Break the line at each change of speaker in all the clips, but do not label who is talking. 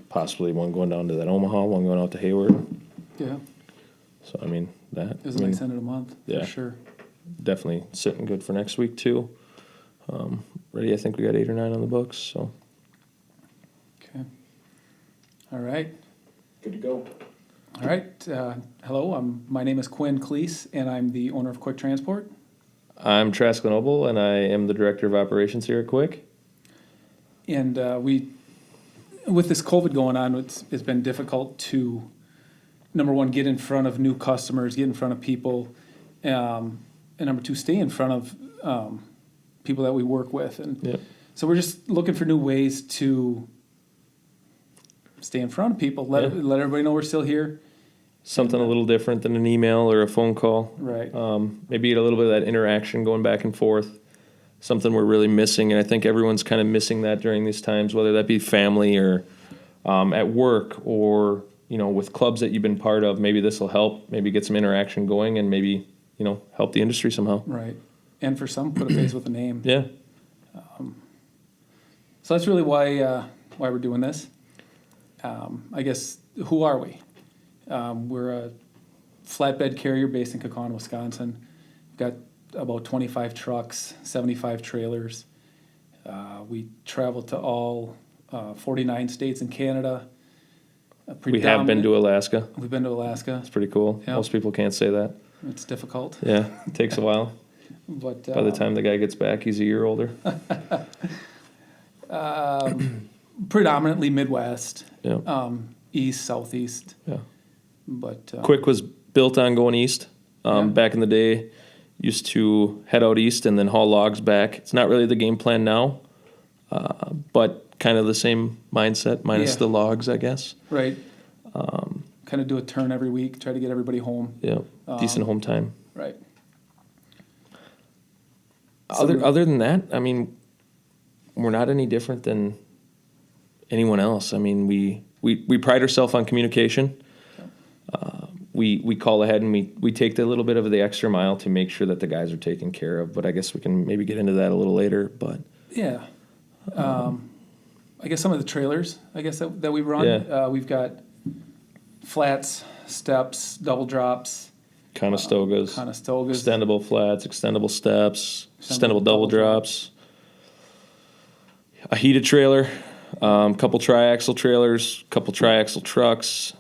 Possibly one going down to that Omaha, one going out to Hayward.
Yeah.
So, I mean, that.
It was a nice end of the month,
Yeah.
for sure.
Definitely sitting good for next week, too. Ready, I think we got 8 or 9 on the books, so.
Okay. All right.
Good to go.
All right. Hello, my name is Quinn Cleese, and I'm the owner of Quick Transport.
I'm Trask Noble, and I am the Director of Operations here at Quick.
And with this COVID going on, it's been difficult to, number one, get in front of new customers, get in front of people, and number two, stay in front of people that we work with. And
Yep.
so we're just looking for new ways to stay in front of people, let everybody know we're still here.
Something a little different than an email or a phone call.
Right.
Maybe get a little bit of that interaction going back and forth. Something we're really missing, and I think everyone's kind of missing that during these times, whether that be family or at work or, with clubs that you've been part of. Maybe this will help, maybe get some interaction going and maybe, help the industry somehow.
Right. And for some, put a face with a name.
Yeah.
So that's really why we're doing this. I guess, who are we? We're a flatbed carrier based in Kaukauna, Wisconsin. We've got about 25 trucks, 75 trailers. We travel to all 49 states in Canada.
We have been to Alaska.
We've been to Alaska.
It's pretty cool.
Yep.
Most people can't say that.
It's difficult.
Yeah, it takes a while.
But
By the time the guy gets back, he's a year older.
Predominantly Midwest,
Yeah.
East, Southeast.
Yeah.
But
Quick was built on going east. Back in the day, used to head out east and then haul logs back. It's not really the game plan now, but kind of the same mindset, minus the logs, I guess.
Right. Kind of do a turn every week, try to get everybody home.
Yeah, decent home time.
Right.
Other than that, I mean, we're not any different than anyone else. I mean, we pride ourselves on communication. We call ahead and we take the little bit of the extra mile to make sure that the guys are taken care of. But I guess we can maybe get into that a little later. But
yeah, I guess some of the trailers, that we run.
Yeah.
We've got flats, steps, double drops,
Conestogas, extendable flats, extendable steps, extendable double drops, a heated trailer, couple triaxle trailers, couple triaxle trucks.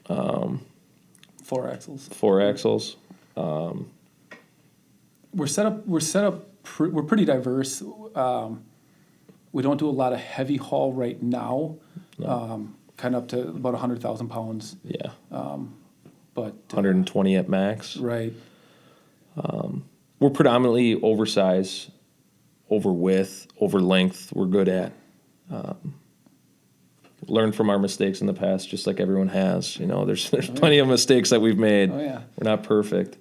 4 axles.
4 axles.
We're set up. We're pretty diverse. We don't do a lot of heavy haul right now.
No.
Kind of up to about 100,000 pounds.
Yeah.
But
120 at max.
Right.
We're predominantly oversize, over width, over length. We're good at. Learn from our mistakes in the past, just like everyone has. There's plenty of mistakes that we've made.
Oh yeah.
We're not perfect.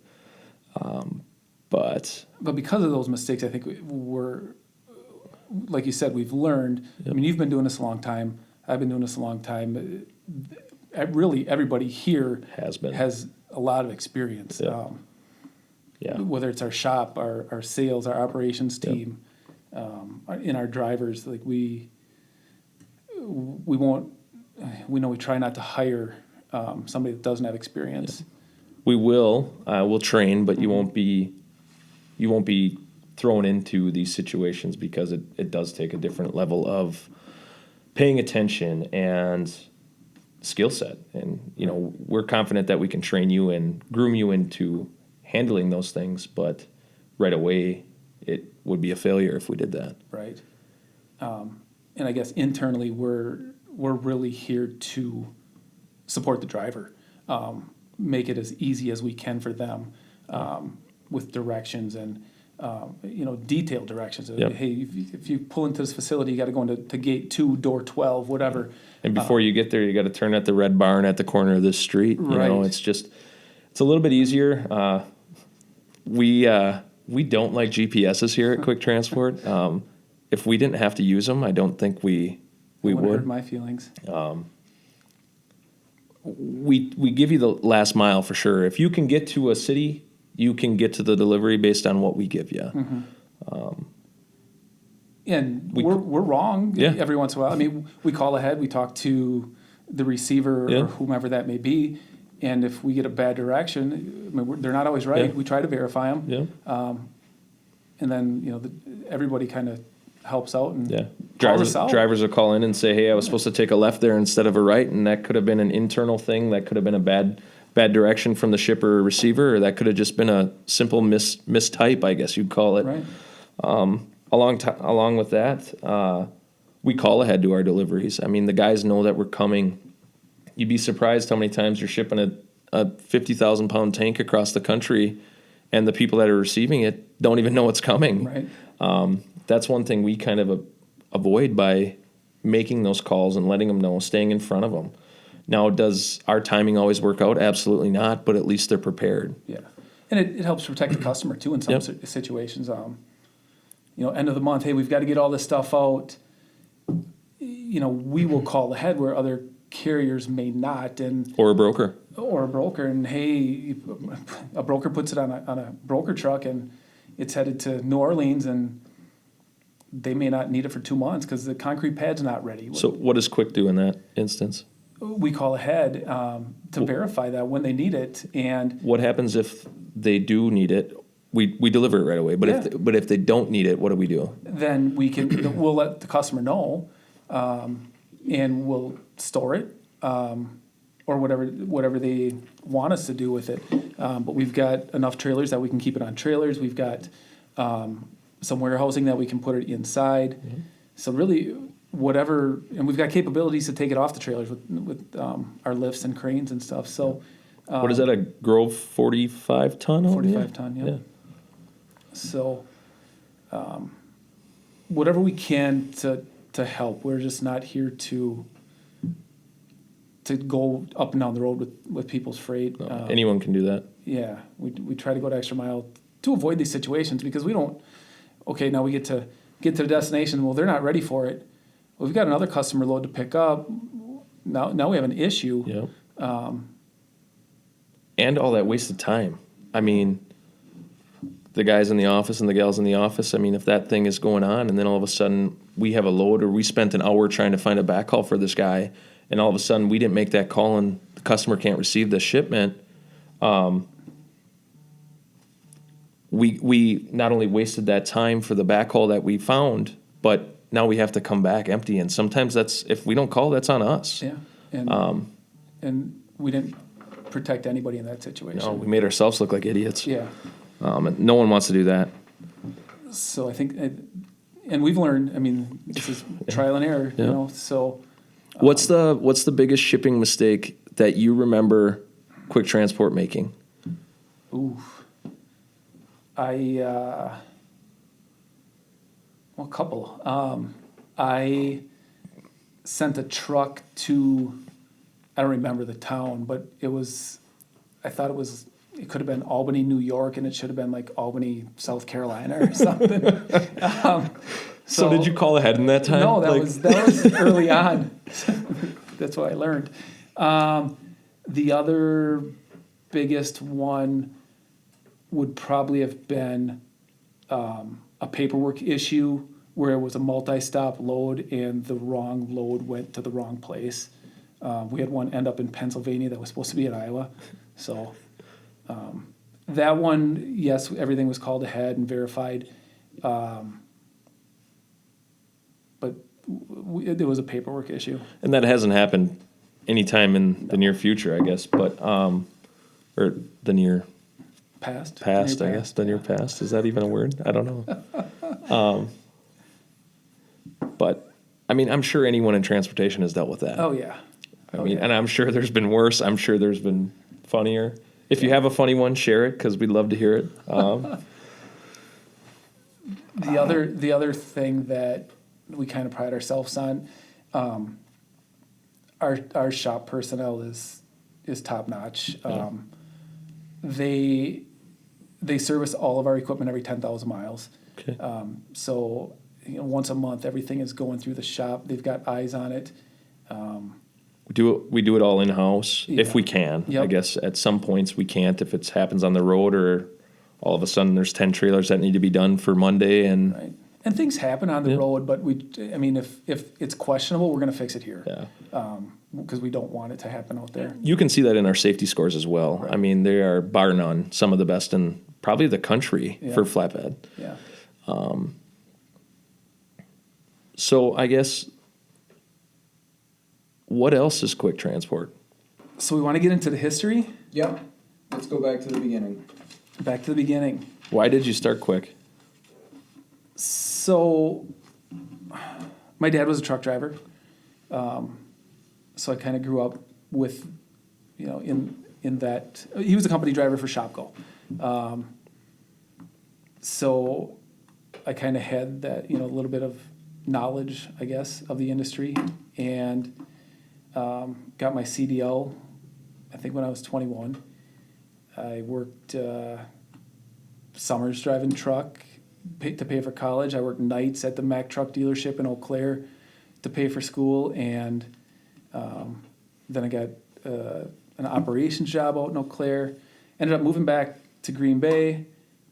But
because of those mistakes, I think we're, like you said, we've learned.
Yep.
I mean, you've been doing this a long time. I've been doing this a long time. Really, everybody here has a lot of experience.
Yep. Yeah.
Whether it's our shop, our sales, our operations team, in our drivers, like we won't. We know we try not to hire somebody that doesn't have experience.
We will. We'll train, but you won't be thrown into these situations because it does take a different level of paying attention and skill set. And, we're confident that we can train you and groom you into handling those things, but right away it would be a failure if we did that.
Right. And I guess internally we're really here to support the driver, make it as easy as we can for them, with directions and detailed directions.
Yep.
Hey, if you pull into this facility, you got to go into gate 2, door 12, whatever.
And before you get there, you got to turn at the red barn at the corner of this street.
Right.
It's a little bit easier. We don't like GPSs here at Quick Transport. If we didn't have to use them, I don't think we would.
Hurt my feelings.
We give you the last mile for sure. If you can get to a city, you can get to the delivery based on what we give you.
Mm-hmm. And
We-
we're wrong
Yeah.
every once in a while. I mean, we call ahead, we talk to the receiver
Yeah.
or whomever that may be, and if we get a bad direction, I mean, they're not always right.
Yeah.
We try to verify them,
Yeah,
and then everybody kind of helps out and
yeah.
calls us out.
Drivers will call in and say, "Hey, I was supposed to take a left there instead of a right," and that could have been an internal thing. That could have been a bad direction from the shipper or receiver, or that could have just been a simple mistype, I guess you'd call it.
Right.
Along with that, we call ahead to our deliveries. I mean, the guys know that we're coming. You'd be surprised how many times you're shipping a 50,000 pound tank across the country, and the people that are receiving it don't even know it's coming.
Right.
That's one thing we kind of avoid by making those calls and letting them know, staying in front of them. Now, does our timing always work out? Absolutely not, but at least they're prepared.
Yeah, and it helps protect the customer too in some
Yep.
situations. End of the month, hey, we've got to get all this stuff out. We will call ahead where other carriers may not,
Or a broker.
or a broker, and hey, a broker puts it on a broker truck and it's headed to New Orleans, and they may not need it for 2 months because the concrete pad's not ready.
So what does Quick do in that instance?
We call ahead to verify that when they need it, and
What happens if they do need it? We deliver it right away. But if they don't need it, what do we do?
then we'll let the customer know, and we'll store it, or whatever they want us to do with it. But we've got enough trailers that we can keep it on trailers. We've got some warehousing that we can put it inside.
Mm-hmm.
So really, whatever, and we've got capabilities to take it off the trailers with our lifts and cranes and stuff. So
What is that, a Grove 45 ton? over there?
45 ton, yeah. So, whatever we can to help. We're just not here to go up and down the road with people's freight.
No, anyone can do that.
Yeah, we try to go the extra mile to avoid these situations because we don't. Okay, now we get to the destination. Well, they're not ready for it. Well, we've got another customer load to pick up. Now we have an issue.
Yeah. And all that wasted time. I mean, the guys in the office and the gals in the office, I mean, if that thing is going on and then all of a sudden we have a load or we spent an hour trying to find a backhaul for this guy and all of a sudden we didn't make that call and the customer can't receive the shipment, we not only wasted that time for the backhaul that we found, but now we have to come back empty. And sometimes if we don't call, that's on us.
Yeah, and we didn't protect anybody in that situation.
No, we made ourselves look like idiots.
Yeah.
And no one wants to do that.
So I think, and we've learned. I mean, this is trial and error.
Yeah.
So
What's the biggest shipping mistake that you remember Quick Transport making?
a couple. I sent a truck to, I don't remember the town, but I thought it could have been Albany, New York, and it should have been like Albany, South Carolina or something.
So did you call ahead in that time?
No, that was early on. That's what I learned. The other biggest one would probably have been a paperwork issue where it was a multi-stop load and the wrong load went to the wrong place. We had one end up in Pennsylvania that was supposed to be in Iowa. So that one, yes, everything was called ahead and verified. But it was a paperwork issue.
And that hasn't happened anytime in the near future, I guess, but or the near
Past,
I guess. The near past. Is that even a word? I don't know. But I mean, I'm sure anyone in transportation has dealt with that.
Oh yeah.
I mean, and I'm sure there's been worse. I'm sure there's been funnier. If you have a funny one, share it because we'd love to hear it.
The other thing that we kind of pride ourselves on, our shop personnel is top notch. They service all of our equipment every 10,000 miles.
Okay.
So once a month, everything is going through the shop. They've got eyes on it.
We do it all in-house if
Yeah.
we can.
Yep.
I guess at some points we can't if it happens on the road or all of a sudden there's 10 trailers that need to be done for Monday and
Right. And things happen on the
Yep.
road, but if it's questionable, we're going to fix it here.
Yeah.
Because we don't want it to happen out there.
You can see that in our safety scores as well.
Right.
I mean, they are bar none some of the best in probably the country
Yeah.
for flatbed.
Yeah.
So I guess, what else is quick transport?
So we want to get into the history.
Yep. Let's go back to the beginning.
Back to the beginning.
Why did you start quick?
So my dad was a truck driver. So I kind of grew up with, in that, he was a company driver for Shopko. So I kind of had that, a little bit of knowledge, I guess, of the industry, and got my CDL, I think when I was 21. I worked summers driving truck to pay for college. I worked nights at the Mack truck dealership in Eau Claire to pay for school, and then I got an operations job out in Eau Claire. Ended up moving back to Green Bay,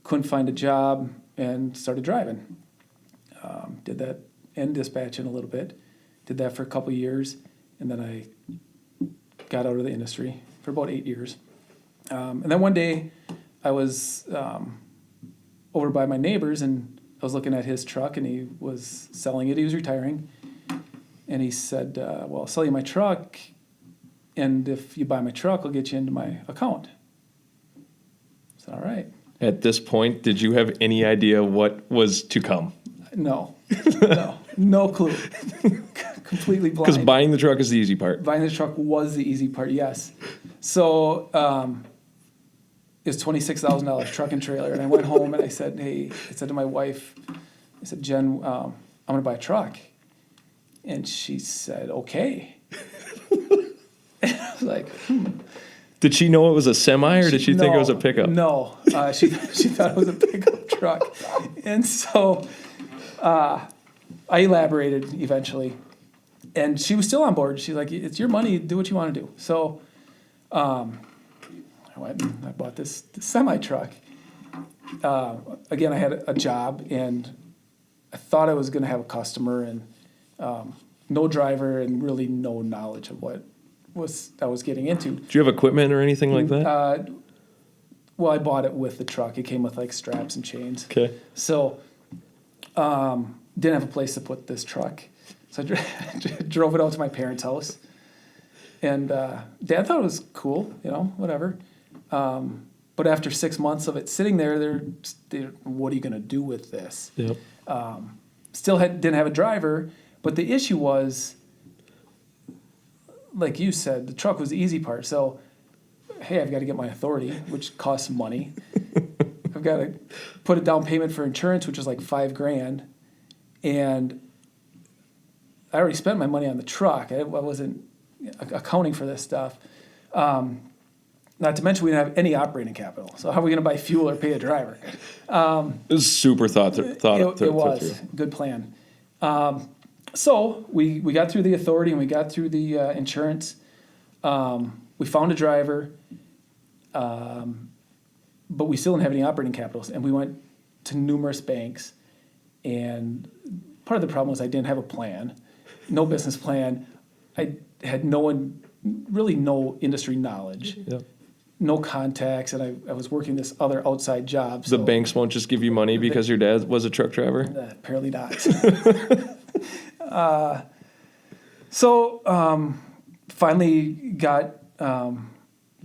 couldn't find a job, and started driving. Did that and dispatching a little bit. Did that for a couple years, and then I got out of the industry for about 8 years. And then one day I was over by my neighbor's, and I was looking at his truck, and he was selling it. He was retiring. And he said, well, I'll sell you my truck, and if you buy my truck, I'll get you into my account. I said, all right.
At this point, did you have any idea what was to come?
No, no clue. Completely blind.
Because buying the truck is the easy part.
Buying the truck was the easy part, yes. So it was $26,000 truck and trailer, and I went home and I said to my wife, I said, Jen, I'm going to buy a truck. And she said, okay. And I was like,
Did she know it was a semi, or did she think it was a pickup?
No, she thought it was a pickup truck. And so I elaborated eventually. And she was still on board. She's like, it's your money, do what you want to do. So I went and I bought this semi-truck. Again, I had a job, and I thought I was going to have a customer, and no driver, and really no knowledge of what I was getting into.
Do you have equipment or anything like that?
Well, I bought it with the truck. It came with like straps and chains.
Okay.
So didn't have a place to put this truck. So I drove it out to my parents' house. And Dad thought it was cool, whatever. But after 6 months of it sitting there, they're what are you going to do with this?
Yep.
Still didn't have a driver, but the issue was, like you said, the truck was the easy part. So, hey, I've got to get my authority, which costs money. I've got to put a down payment for insurance, which was like $5,000, and I already spent my money on the truck. I wasn't accounting for this stuff. Not to mention we didn't have any operating capital. So how are we going to buy fuel or pay a driver?
It was super thought
It
through.
was. Good plan. So we got through the authority, and we got through the insurance. We found a driver, but we still didn't have any operating capitals. And we went to numerous banks. And part of the problem was I didn't have a plan, no business plan. I had no industry knowledge.
Yep.
No contacts, and I was working this other outside job.
The banks won't just give you money because your dad was a truck driver?
Apparently not. So finally got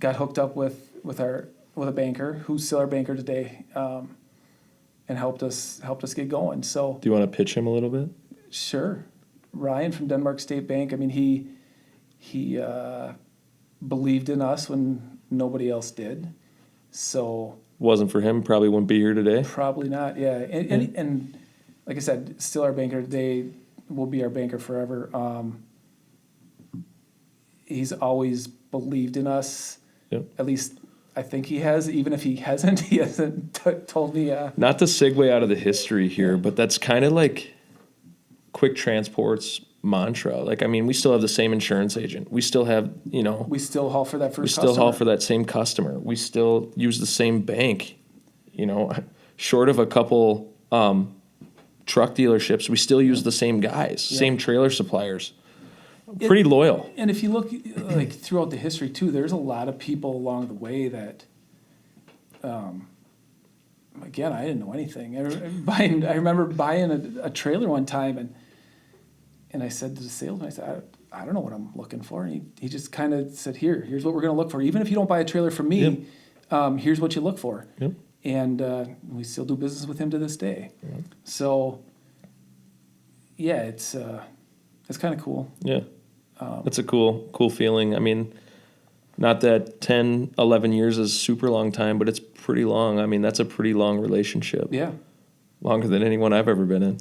hooked up with a banker who's still our banker today, and helped us get going. So
Do you want to pitch him a little bit?
sure, Ryan from Denmark State Bank. I mean, he believed in us when nobody else did. So
Wasn't for him, probably wouldn't be here today.
probably not, yeah. And like I said, still our banker today, will be our banker forever. He's always believed in us.
Yep.
At least I think he has. Even if he hasn't, he hasn't told me.
Not to segue out of the history here, but that's kind of like Quick Transport's mantra. Like, I mean, we still have the same insurance agent. We still have,
We still haul for that
we
first
still
customer.
haul for that same customer. We still use the same bank, short of a couple truck dealerships, we still use the same guys,
Yeah.
same trailer suppliers. Pretty loyal.
And if you look like throughout the history too, there's a lot of people along the way that, again, I didn't know anything. I remember buying a trailer one time, and I said to the salesman, I said, I don't know what I'm looking for. And he just kind of said, here's what we're going to look for. Even if you don't buy a trailer from me, here's what you look for.
Yep.
And we still do business with him to this day.
Yep.
So, yeah, it's kind of cool.
Yeah. That's a cool feeling. I mean, not that 10, 11 years is super long time, but it's pretty long. I mean, that's a pretty long relationship.
Yeah.
Longer than anyone I've ever been in.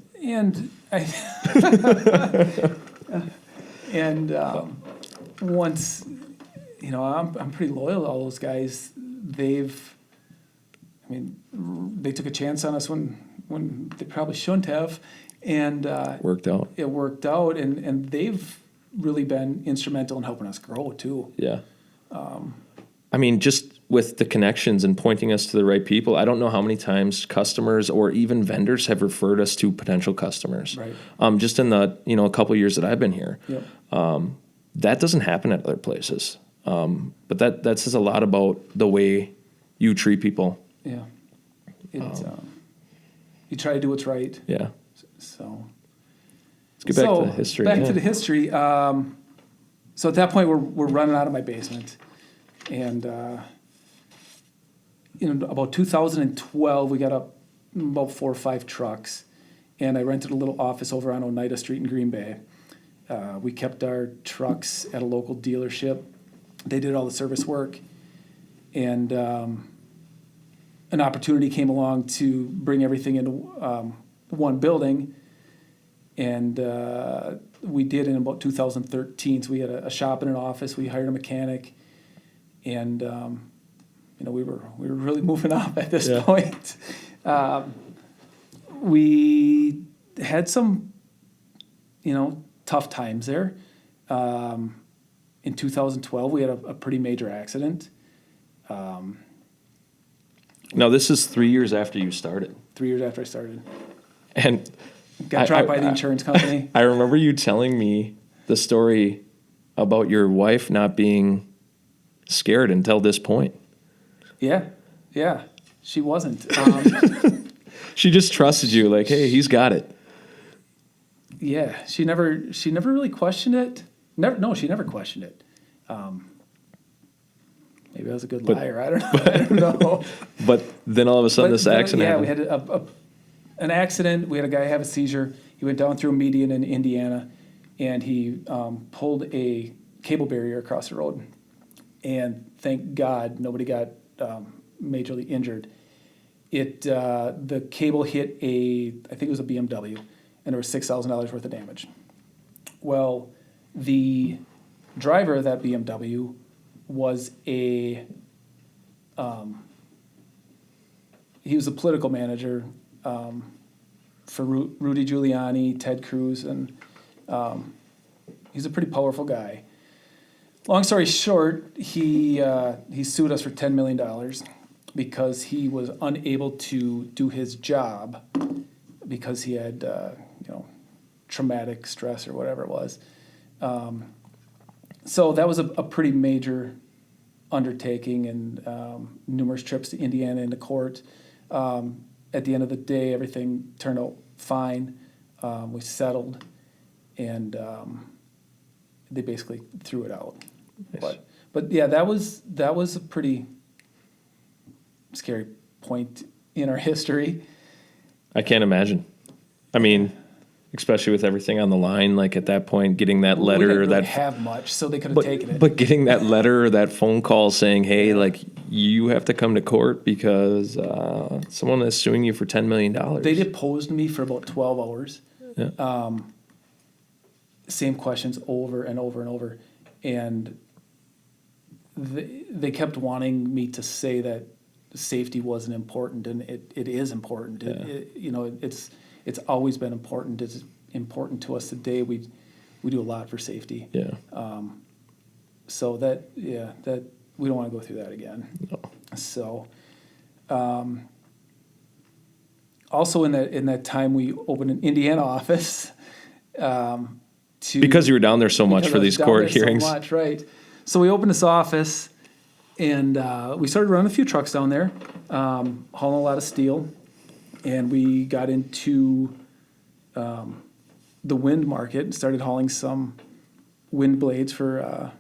And once, I'm pretty loyal to all those guys. They took a chance on us when they probably shouldn't have, and
Worked out.
it worked out. And they've really been instrumental in helping us grow too.
Yeah. I mean, just with the connections and pointing us to the right people, I don't know how many times customers or even vendors have referred us to potential customers.
Right.
Just in the, a couple years that I've been here.
Yep.
That doesn't happen at other places. But that says a lot about the way you treat people.
Yeah. You try to do what's right.
Yeah.
So
Let's get back to the history.
Back to the history. So at that point, we're running out of my basement, and about 2012, we got up about 4 or 5 trucks, and I rented a little office over on Oneida Street in Green Bay. We kept our trucks at a local dealership. They did all the service work, and an opportunity came along to bring everything into one building. And we did in about 2013. So we had a shop and an office. We hired a mechanic, and we were really moving up at this point. We had some tough times there. In 2012, we had a pretty major accident.
Now, this is 3 years after you started.
3 years after I started.
And
Got dropped by the insurance company.
I remember you telling me the story about your wife not being scared until this point.
Yeah. She wasn't.
She just trusted you, like, hey, he's got it.
Yeah, she never really questioned it. She never questioned it. Maybe I was a good liar. I don't know.
But then all of a sudden, this accident happened.
Yeah, we had an accident. We had a guy have a seizure. He went down through a median in Indiana, and he pulled a cable barrier across the road. And thank God nobody got majorly injured. The cable hit I think it was a BMW, and there was $6,000 worth of damage. Well, the driver of that BMW was he was a political manager for Rudy Giuliani, Ted Cruz, and he's a pretty powerful guy. Long story short, he sued us for $10 million because he was unable to do his job because he had traumatic stress or whatever it was. So that was a pretty major undertaking, and numerous trips to Indiana into court. At the end of the day, everything turned out fine. We settled, and they basically threw it out.
Nice.
But yeah, that was a pretty scary point in our history.
I can't imagine. I mean, especially with everything on the line, like at that point, getting that letter,
we didn't really
that
have much, so they could have taken it.
But getting that letter or that phone call saying, "Hey, like you have to come to court because someone is suing you for $10 million."
They deposed me for about 12 hours.
Yeah.
Same questions over and over and over, and they kept wanting me to say that safety wasn't important, and it is important.
Yeah.
It's always been important. It's important to us today. We do a lot for safety.
Yeah.
So that we don't want to go through that again.
No.
So, Also in that time, we opened an Indiana office.
Because you were down there so much
Because
for
I was
these
down
court
there so
hearings.
much, right. So we opened this office, and we started running a few trucks down there, hauling a lot of steel, and we got into the wind market and started hauling some wind blades for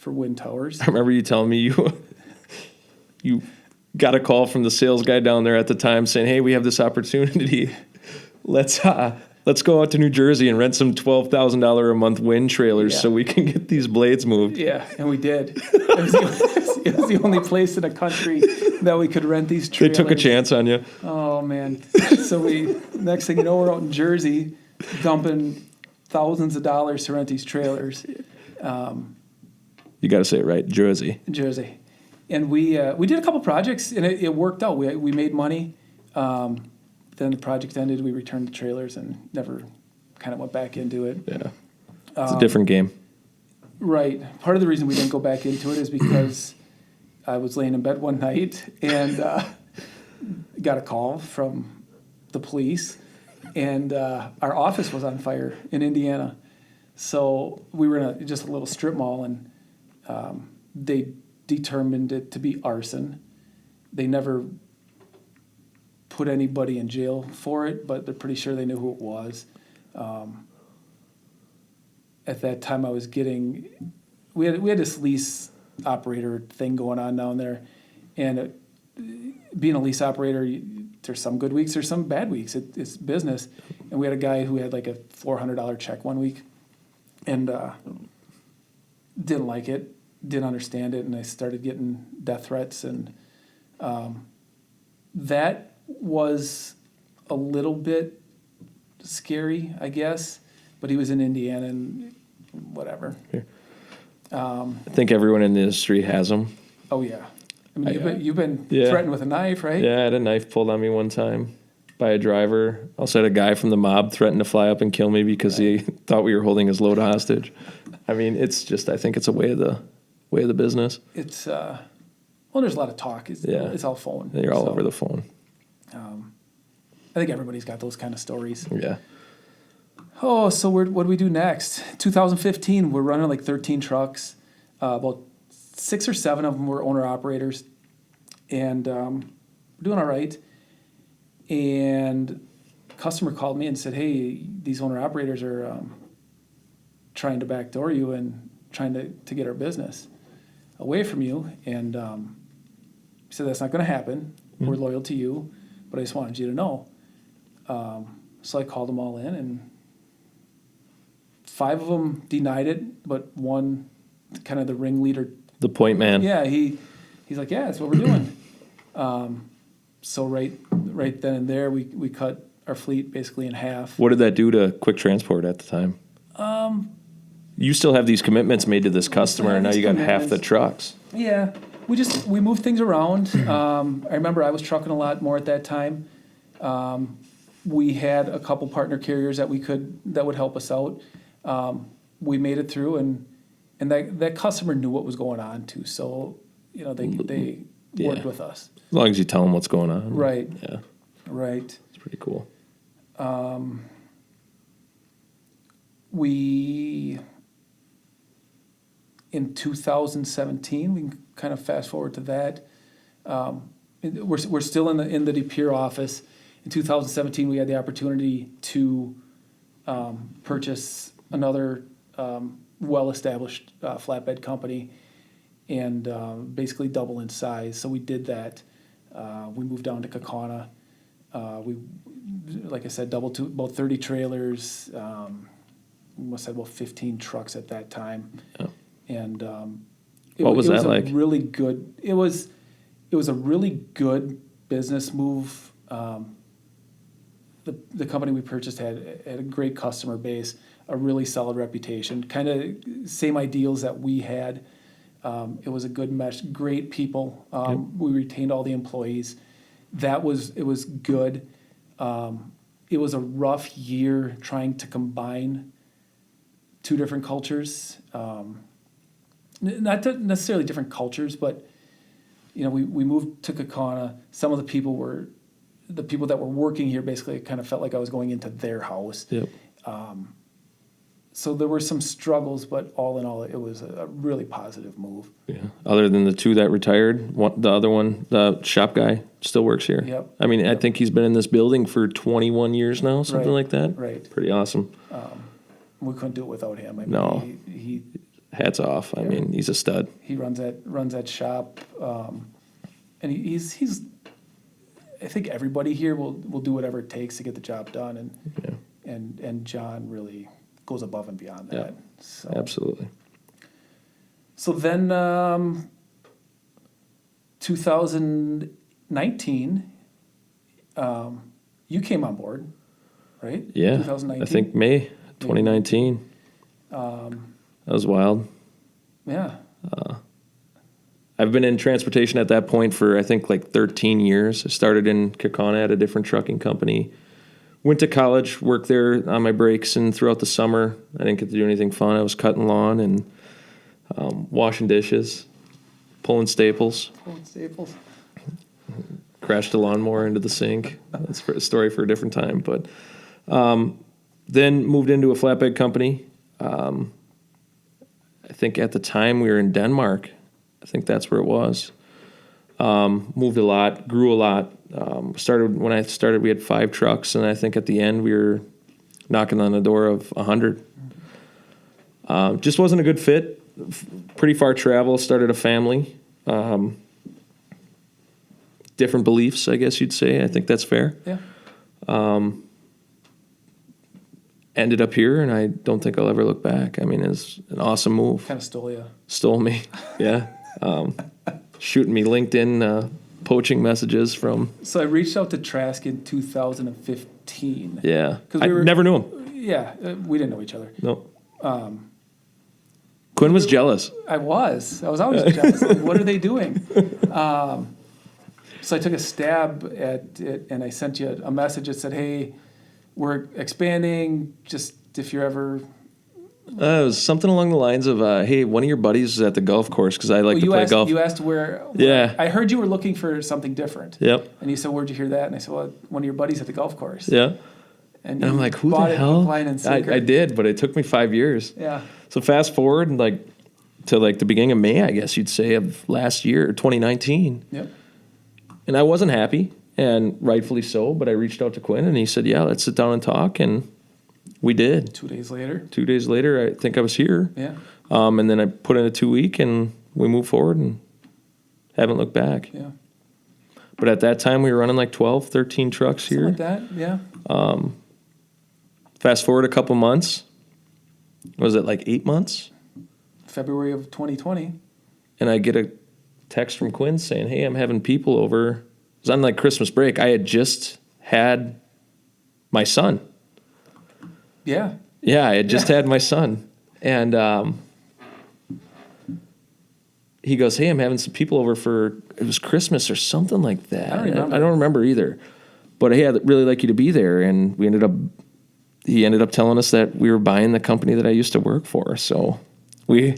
wind towers.
I remember you telling me you got a call from the sales guy down there at the time saying, "Hey, we have this opportunity. Let's go out to New Jersey and rent some $12,000 a month wind trailers
Yeah.
so we can get these blades moved."
Yeah, and we did. It was the only place in the country that we could rent these
They
trailers.
took a chance on you.
Oh man! So next thing you know, we're out in Jersey, dumping thousands of dollars to rent these trailers.
You got to say it right, Jersey.
In Jersey, and we did a couple projects, and it worked out. We made money. Then the project ended. We returned the trailers and never kind of went back into it.
Yeah, it's a different game.
Right. Part of the reason we didn't go back into it is because I was laying in bed one night and got a call from the police, and our office was on fire in Indiana. So we were in just a little strip mall, and they determined it to be arson. They never put anybody in jail for it, but they're pretty sure they knew who it was. At that time, we had this lease operator thing going on down there, and being a lease operator, there's some good weeks, there's some bad weeks. It's business, and we had a guy who had like a $400 check one week, and didn't like it, didn't understand it, and I started getting death threats, and that was a little bit scary, I guess. But he was in Indiana and whatever.
I think everyone in the industry has them.
Oh yeah, I mean you've been
Yeah.
threatened with a knife, right?
Yeah, I had a knife pulled on me one time by a driver. Also had a guy from the mob threaten to fly up and kill me because he thought we were holding his load hostage. I mean, it's just, I think it's a way of the business.
It's well, there's a lot of talk. It's all phone.
You're all
So,
over the phone.
I think everybody's got those kind of stories.
Yeah.
Oh, so what do we do next? 2015, we're running like 13 trucks. About 6 or 7 of them were owner-operators. And we're doing all right. And a customer called me and said, "Hey, these owner-operators are trying to backdoor you and trying to get our business away from you." And he said, "That's not going to happen.
Mm-hmm.
We're loyal to you, but I just wanted you to know." So I called them all in, and 5 of them denied it, but one, kind of the ringleader,
The point man.
yeah, he's like, "Yeah, that's what we're doing." So right then and there, we cut our fleet basically in half.
What did that do to Quick Transport at the time? You still have these commitments made to this customer,
have
and now
these
you got half the
commitments.
trucks.
Yeah, we moved things around. I remember I was trucking a lot more at that time. We had a couple partner carriers that would help us out. We made it through, and that customer knew what was going on too. So they
Yeah.
worked with us.
As long as you tell them what's going on.
Right.
Yeah,
Right.
it's pretty cool.
We in 2017, we can kind of fast forward to that. We're still in the De Pere office. In 2017, we had the opportunity to purchase another well-established flatbed company and basically double in size. So we did that. We moved down to Kaukauna. We, like I said, doubled to about 30 trailers. We must have about 15 trucks at that time.
Yeah.
And
What was that
a
like?
really good. It was a really good business move. The company we purchased had a great customer base, a really solid reputation, kind of same ideals that we had. It was a good mesh, great people. We retained all the employees. It was good. It was a rough year trying to combine 2 different cultures. Not necessarily different cultures, but we moved to Kaukauna. Some of the people were the people that were working here basically kind of felt like I was going into their house.
Yep.
So there were some struggles, but all in all, it was a really positive move.
Yeah. Other than the two that retired, the other one, the shop guy, still works here.
Yep.
I mean, I think he's been in this building for 21 years now, something
Right.
like that.
Right.
Pretty awesome.
We couldn't do it without him. I mean,
No.
he
Hats off. I mean, he's a stud.
runs that shop, and he's. I think everybody here will do whatever it takes to get the job done, and John really goes above and beyond that.
Yeah.
So
Absolutely.
So then, 2019, you came on board, right?
Yeah.
2019.
I think May 2019. That was wild.
Yeah.
I've been in transportation at that point for, I think, like 13 years. I started in Kaukauna at a different trucking company. Went to college, worked there on my breaks, and throughout the summer, I didn't get to do anything fun. I was cutting lawn and washing dishes, pulling staples,
Staples.
crashed a lawnmower into the sink. That's a story for a different time. But then moved into a flatbed company. I think at the time we were in Denmark. I think that's where it was. Moved a lot, grew a lot. When I started, we had 5 trucks, and I think at the end we were knocking on the door of 100. Just wasn't a good fit. Pretty far travel. Started a family. Different beliefs, I guess you'd say. I think that's fair.
Yeah.
Ended up here, and I don't think I'll ever look back. I mean, it's an awesome move.
Kind of stole you.
Stole me. Yeah. Shooting me LinkedIn poaching messages from.
So I reached out to Trask in 2015.
Yeah.
'Cause
I
we were-
never knew him.
Yeah, we didn't know each other.
No. Quinn was jealous.
I was always jealous. Like, what are they doing? So I took a stab at it, and I sent you a message that said, "Hey, we're expanding. Just if you're ever."
It was something along the lines of, "Hey, one of your buddies is at the golf course because I like to play golf."
You asked where.
Yeah.
I heard you were looking for something different.
Yep.
And you said, "Where'd you hear that?" And I said, "Well, one of your buddies at the golf course."
Yeah.
And
And I'm
you
like, "Who the
bought it
hell?"
hook, line, and sinker.
I did, but it took me 5 years.
Yeah.
So fast forward to the beginning of May, I guess you'd say, of last year, 2019.
Yep.
And I wasn't happy, and rightfully so, but I reached out to Quinn, and he said, "Yeah, let's sit down and talk," and we did.
2 days later.
2 days later, I think I was here.
Yeah.
And then I put in a 2-week, and we moved forward and haven't looked back.
Yeah.
But at that time, we were running like 12, 13 trucks
Something
here.
like that. Yeah.
Fast forward a couple months. Was it like 8 months?
February of 2020.
And I get a text from Quinn saying, "Hey, I'm having people over." It was on like Christmas break. I had just had my son.
Yeah.
Yeah, I had just had my son. And he goes, "Hey, I'm having some people over for," it was Christmas or something like that.
I don't remember.
I don't remember either. But hey, I'd really like you to be there. And he ended up telling us that we were buying the company that I used to work for. So we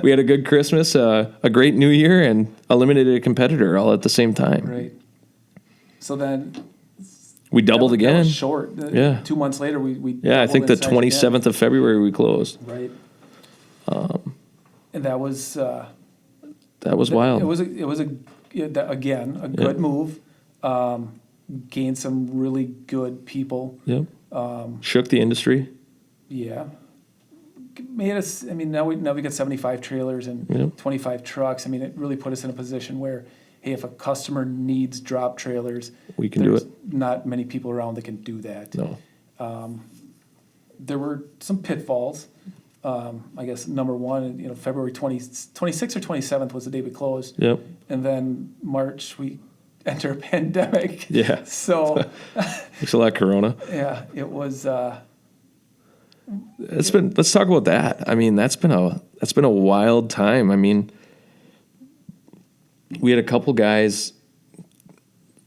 had a good Christmas, a great New Year, and eliminated a competitor all at the same time.
Right. So then.
We doubled
that
again.
was short.
Yeah.
2 months later, we
Yeah, I think the
doubled in size
27th of February we closed.
again. Right. And that was.
That was wild.
It was a good move. Gained some really good people.
Yep. Shook the industry.
Yeah. Made us. I mean, now we got 75 trailers and
Yep.
25 trucks. I mean, it really put us in a position where, hey, if a customer needs drop trailers,
We can do
there's
it.
not many people around that can do that.
No.
There were some pitfalls. I guess number one, February 26th or 27th was the day we closed.
Yep.
And then March, we enter a pandemic.
Yeah.
So,
Thanks a lot, Corona.
yeah, it was,
Let's talk about that. I mean, that's been a wild time. I mean, we had a couple guys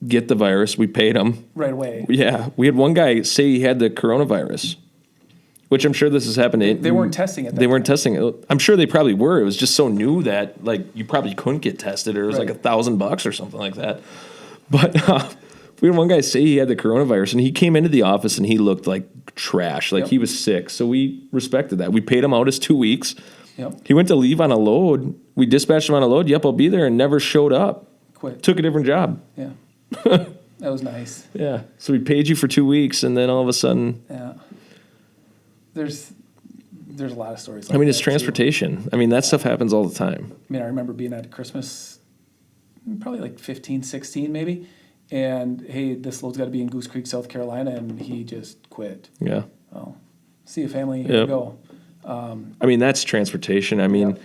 get the virus. We paid them.
right away.
Yeah. We had one guy say he had the coronavirus, which I'm sure this has happened.
They weren't testing it.
They weren't testing it. I'm sure they probably were. It was just so new that you probably couldn't get tested, or it was
Right.
like $1,000 or something like that. But We had one guy say he had the coronavirus, and he came into the office and he looked like trash, like
Yep.
he was sick. So we respected that. We paid him out his 2 weeks.
Yep.
He went to leave on a load. We dispatched him on a load. Yep, I'll be there, and never showed up.
Quit.
Took a different job.
Yeah. That was nice.
Yeah. So we paid you for 2 weeks, and then all of a sudden,
Yeah. There's a lot of stories.
I mean, it's
that, too.
transportation. I mean, that stuff happens all the time.
I mean, I remember being at Christmas, probably like 15, 16 maybe, and hey, this load's got to be in Goose Creek, South Carolina, and he just quit.
Yeah.
Oh, see you, family. Here
Yep.
we go.
I mean, that's transportation. I mean,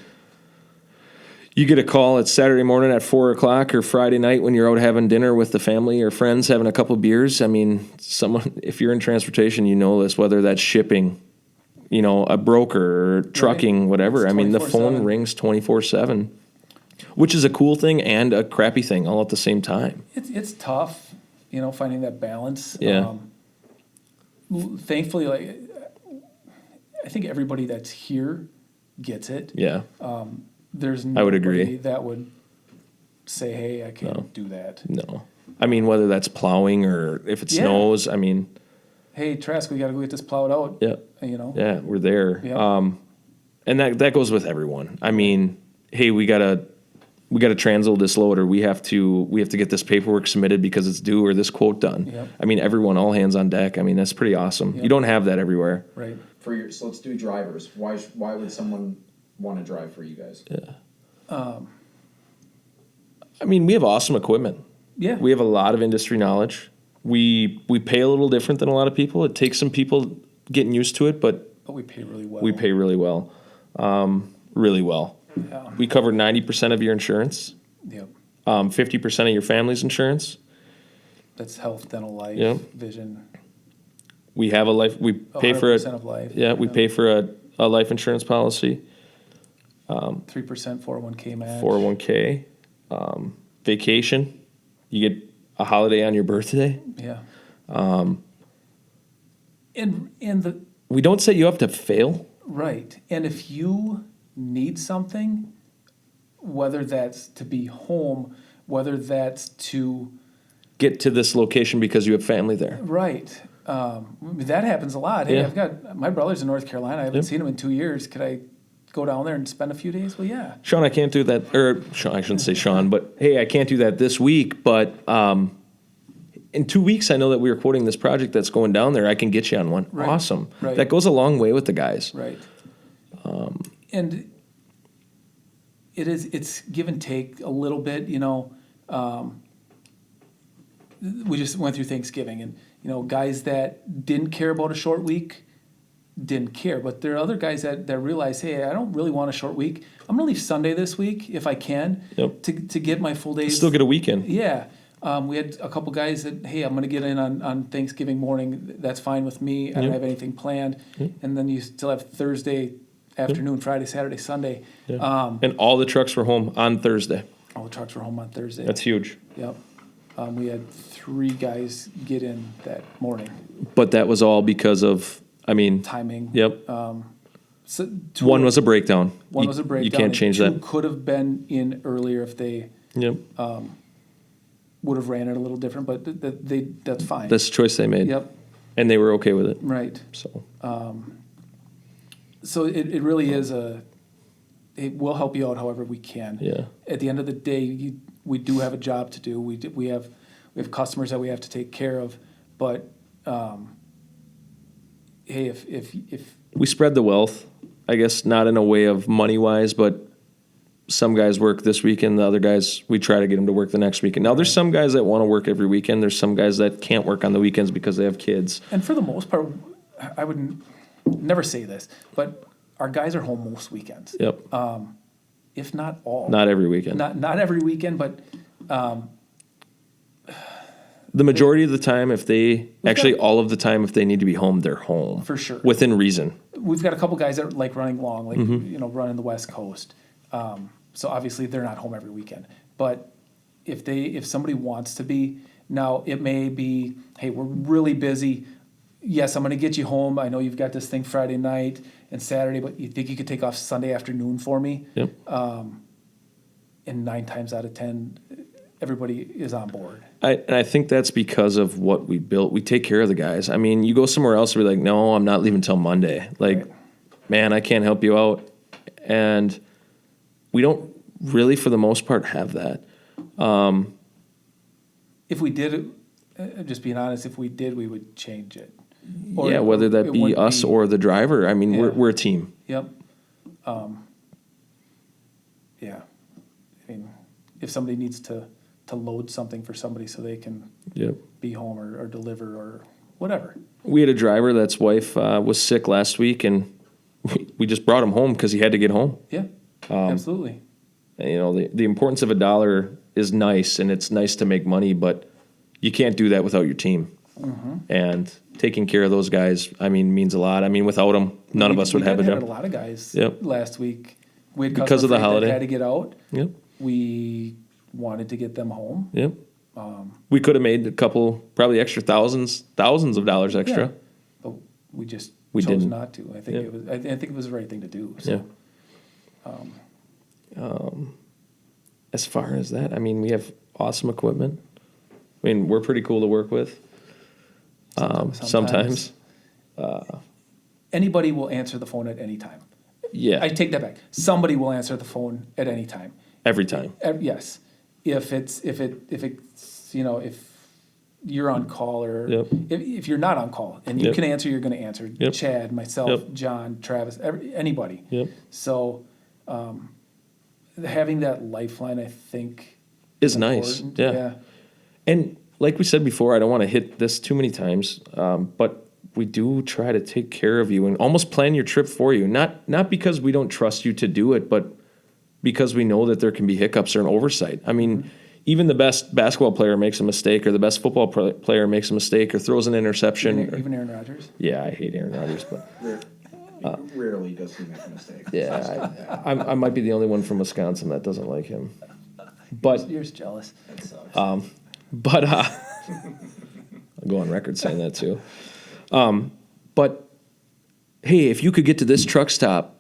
you get a call, it's Saturday morning at 4 o'clock or Friday night when you're out having dinner with the family or friends, having a couple beers. I mean, if you're in transportation, you know this, whether that's shipping, you know, a broker or trucking, whatever.
It's
I mean, the phone
24/7.
rings 24/7, which is a cool thing and a crappy thing all at the same time.
It's tough, finding that balance.
Yeah.
Thankfully, like I think everybody that's here gets it.
Yeah.
There's
I would agree.
nobody that would say, "Hey, I can't
No.
do that."
No. I mean, whether that's plowing or if it
Yeah.
snows, I mean,
Hey, Trask, we got to go get this plowed out.
yeah. Yeah, we're there.
Yeah.
And that goes with everyone. I mean, hey, we gotta transload this load, or we have to get this paperwork submitted because it's due, or this quote done.
Yep.
I mean, everyone, all hands on deck. I mean, that's pretty awesome.
Yep.
You don't have that everywhere.
Right.
So let's do drivers. Why would someone want to drive for you guys?
I mean, we have awesome equipment.
Yeah.
We have a lot of industry knowledge. We pay a little different than a lot of people. It takes some people getting used to it, but
But we pay really well.
we pay really well. Really well.
Yeah.
We cover 90% of your insurance,
Yep.
50% of your family's insurance.
That's health, dental, life,
Yep.
vision.
We have a life. We pay for
100%
it.
of life.
Yeah, we pay for a life insurance policy,
3% 401k match.
401k, vacation. You get a holiday on your birthday.
Yeah. And the
We don't set you up to fail.
right. And if you need something, whether that's to be home, whether that's to
Get to this location because you have family there.
right. That happens a lot. Hey,
Yeah.
I've got my brother's in North Carolina. I haven't
Yep.
seen him in 2 years. Could I go down there and spend a few days? Well, yeah.
Sean, I can't do that. Or Sean, I shouldn't say Sean, but hey, I can't do that this week. But in 2 weeks, I know that we were quoting this project that's going down there. I can get you on one.
Right.
Awesome.
Right.
That goes a long way with the guys.
Right. And it's give and take a little bit, we just went through Thanksgiving and, guys that didn't care about a short week didn't care. But there are other guys that realize, hey, I don't really want a short week. I'm going to leave Sunday this week if I can
Yep.
to get my full days.
Still get a weekend.
Yeah. We had a couple guys that, hey, I'm going to get in on Thanksgiving morning. That's fine with me. I don't
Yep.
have anything planned.
Yep.
And then you still have Thursday afternoon, Friday, Saturday, Sunday.
Yeah. And all the trucks were home on Thursday.
All the trucks were home on Thursday.
That's huge.
Yep. We had 3 guys get in that morning.
But that was all because of, I mean,
Timing.
yep.
So two-
One was a breakdown.
One
You-
was a breakdown.
You can't
and
change
2
that.
could have been in earlier if they
Yep.
would have ran it a little different, but that's fine.
That's the choice they made.
Yep.
And they were okay with it.
Right.
So,
So it really is we'll help you out however we can.
yeah.
At the end of the day, we do have a job to do. We have customers that we have to take care of. But hey, if
We spread the wealth, I guess, not in a way of money-wise, but some guys work this weekend, the other guys, we try to get them to work the next weekend. Now, there's some guys that want to work every weekend. There's some guys that can't work on the weekends because they have kids.
and for the most part, I would never say this, but our guys are home most weekends,
Yep.
if not all.
Not every weekend.
Not every weekend, but
The majority of the time, if they, actually
got-
all of the time, if they need to be home, they're home.
For sure.
Within reason.
we've got a couple guys that like running long, like
Mm-hmm.
running the West Coast. So obviously they're not home every weekend. But if somebody wants to be, now it may be, hey, we're really busy. Yes, I'm going to get you home. I know you've got this thing Friday night and Saturday, but you think you could take off Sunday afternoon for me?
Yep.
And 9 times out of 10, everybody is on board.
And I think that's because of what we built. We take care of the guys. I mean, you go somewhere else, we're like, no, I'm not leaving till Monday. Like,
Right.
man, I can't help you out. And we don't really, for the most part, have that.
If we did, just being honest, if we did, we would change it.
Yeah, whether that
it
be
wouldn't
us or the driver. I mean,
Yeah.
we're a team.
Yep. Yeah. I mean, if somebody needs to load something for somebody so they can
Yep.
be home or deliver or whatever.
We had a driver that's wife was sick last week, and we just brought him home because he had to get home.
Yeah, absolutely.
And, you know, the importance of a dollar is nice, and it's nice to make money, but you can't do that without your team. And taking care of those guys, I mean, means a lot. I mean, without them, none of us would have a
had
job.
a lot of guys
Yep.
last week. We had
Because of the
customer freight
holiday.
that had to get out.
Yep,
We wanted to get them home.
yep. We could have made a couple, probably extra thousands of dollars extra.
Yeah, but we just
We
chose
didn't.
not to. I think
Yeah.
it was. I think it was the right thing to do. So.
Yeah. As far as that, I mean, we have awesome equipment. I mean, we're pretty cool to work with. Sometimes.
Anybody will answer the phone at any time.
Yeah,
I take that back. Somebody will answer the phone at any time.
every time.
Yes, if you're on call or
Yep.
if you're not on call and you
Yep.
can answer, you're going to answer.
Yep.
Chad, myself,
Yep.
John, Travis, anybody.
Yep.
So having that lifeline, I think,
Is nice.
important.
Yeah. And like we said before, I don't want to hit this too many times, but we do try to take care of you and almost plan your trip for you. Not because we don't trust you to do it, but because we know that there can be hiccups or an oversight. I mean, even the best basketball player makes a mistake, or the best football player makes a mistake, or throws an interception.
Even Aaron Rodgers.
Yeah, I hate Aaron Rodgers, but
Rarely does he make a mistake.
yeah, I might be the only one from Wisconsin that doesn't like him. But
You're just jealous.
That sucks.
But I'll go on record saying that too. But hey, if you could get to this truck stop,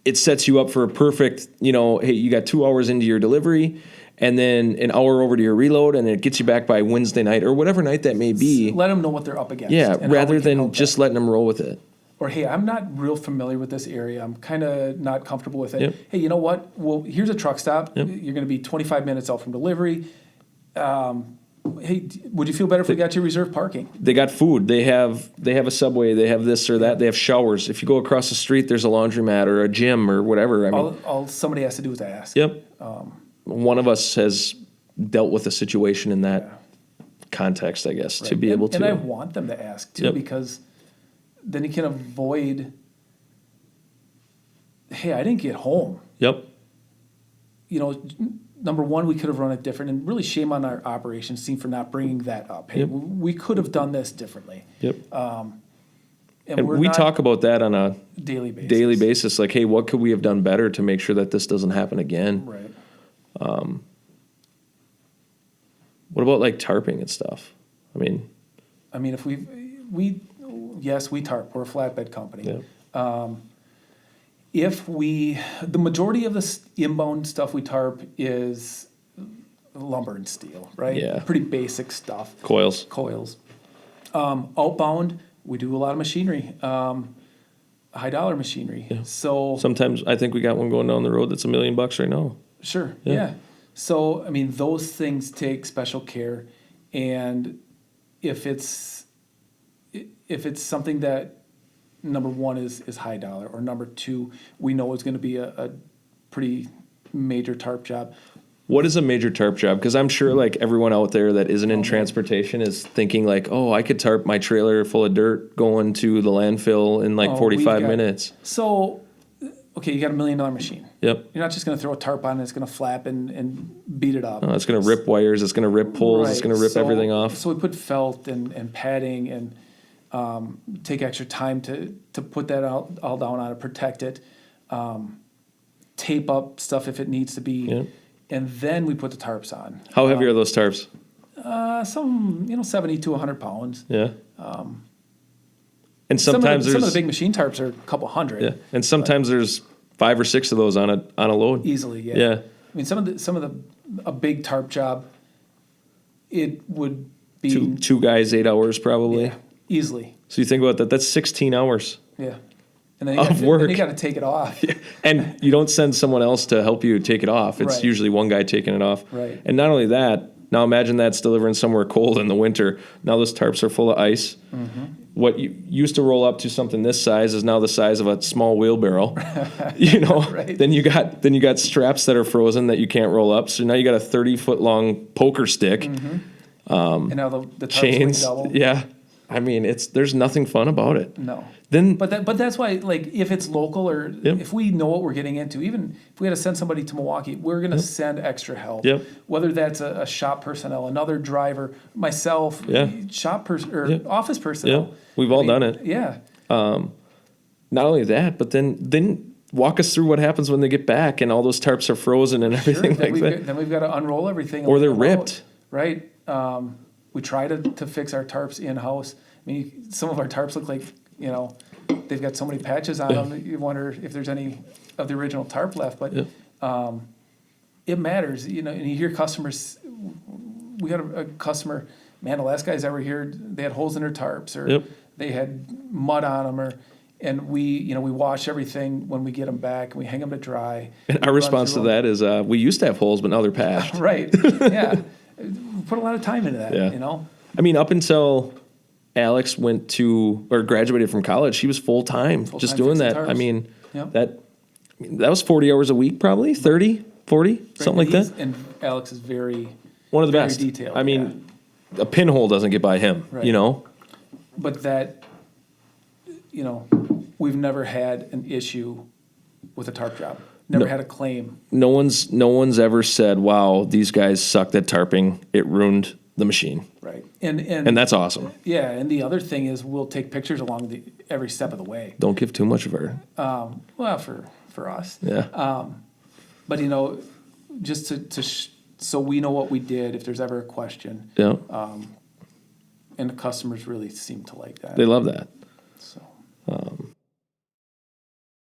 it sets you up for a perfect, hey, you got 2 hours into your delivery and then an hour over to your reload, and it gets you back by Wednesday night or whatever night that may be.
Let them know what they're up against.
Yeah,
and how
rather
we can
than
help
just
them.
letting them roll with it.
Or, hey, I'm not real familiar with this area. I'm kind of not comfortable with it.
Yep.
Hey, you know what? Well, here's a truck stop.
Yep.
You're going to be 25 minutes out from delivery. Hey, would you feel better if we got you reserved parking?
They got food. They have a Subway. They have this or that. They have showers. If you go across the street, there's a laundromat or a gym or whatever. I mean,
All somebody has to do is ask.
yep. One of us has dealt with a situation in that context, I guess, to be able to.
And I want them to ask, too,
Yep.
because then you can avoid, hey, I didn't get home.
Yep.
Number one, we could have run it different, and really shame on our operations team for not bringing that up. Hey,
Yep.
we could have done this differently.
Yep.
And we're
we
not
talk about that on a
daily basis.
daily basis. Like, hey, what could we have done better to make sure that this doesn't happen again?
Right.
What about like tarping and stuff? I mean,
If we tarp, we're a flatbed company.
yeah.
The majority of the inbound stuff we tarp is lumber and steel, right?
Yeah.
Pretty basic stuff.
Coils.
Coils. Outbound, we do a lot of machinery, high dollar machinery.
Yeah.
So
Sometimes I think we got one going down the road that's $1 million right now.
sure,
Yeah.
yeah. So those things take special care, and if it's something that number one is high dollar, or number two we know is going to be a pretty major tarp job.
What is a major tarp job? Because I'm sure like everyone out there that isn't in transportation is thinking like, oh, I could tarp my trailer full of dirt going to the landfill in like
Oh,
45
we've got-
minutes.
So, okay, you got $1 million machine.
Yep.
You're not just going to throw a tarp on and it's going to flap and beat it up.
It's going to rip wires. It's going to rip poles. It's
Right.
going to rip
So-
everything off.
So we put felt and padding and take extra time to put that all down on it, protect it, tape up stuff if it needs to be,
Yeah.
and then we put the tarps on.
How heavy are those tarps?
Some 70 to 100 pounds.
Yeah. And sometimes
some of the
there's
big machine tarps are a couple hundred.
yeah, and sometimes there's 5 or 6 of those on a load.
Easily, yeah.
Yeah.
Some of a big tarp job It would be
Two guys, 8 hours probably.
yeah, easily.
So you think about that, that's 16 hours.
Yeah. And then
Of work.
you got to take it off.
And you don't send someone else to help you take it off. It's
Right.
usually one guy taking it off.
Right.
And not only that, now imagine that's delivering somewhere cold in the winter. Now those tarps are full of ice.
Mm-hmm.
What you used to roll up to something this size is now the size of a small wheelbarrow. You know.
Right.
Then you got straps that are frozen that you can't roll up. So now you got a 30-foot long poker stick.
And now the tarps
Chains.
weigh double.
Yeah. I mean, there's nothing fun about it.
No.
Then
But that's why, like, if it's local or
Yep.
if we know what we're getting into, even if we had to send somebody to Milwaukee, we're going to send extra help.
Yep.
Whether that's a shop personnel, another driver, myself,
Yeah.
shop person or
Yep.
office personnel.
Yeah. We've all done it.
Yeah.
Not only that, but then walk us through what happens when they get back and all those tarps are frozen and everything
Sure.
like that.
Then we've got to unroll everything.
Or
and
they're
lay them out,
ripped.
Right. We try to fix our tarps in-house. I mean, some of our tarps look like, they've got so many patches on them that you wonder if there's any of the original tarp left. But it matters, and you hear customers, we got a customer, man, the last guys I ever here, they had holes in their tarps or
Yep.
they had mud on them and we wash everything when we get them back and we hang them to dry.
And our
Run
response to
through 'em.
that is we used to have holes, but now they're patched.
Right, yeah. We put a lot of time into that,
Yeah. I mean, up until Alex went to or graduated from college, he was full time just doing
fixing
that.
tarps.
I mean,
Yep.
that was 40 hours a week, probably 30, 40, something like that.
And Alex is very,
One of the
very
best.
detailed,
I mean, a pinhole doesn't get by him.
Right.
You know.
but that, we've never had an issue with a tarp job. Never
No.
had a claim.
No one's ever said, "Wow, these guys sucked at tarping. It ruined the machine,"
Right.
and that's awesome.
Yeah, and the other thing is we'll take pictures along every step of the way.
Don't give too much of her.
Well, for us.
Yeah.
But just so we know what we did if there's ever a question.
Yeah.
And the customers really seem to like that.
They love that.
So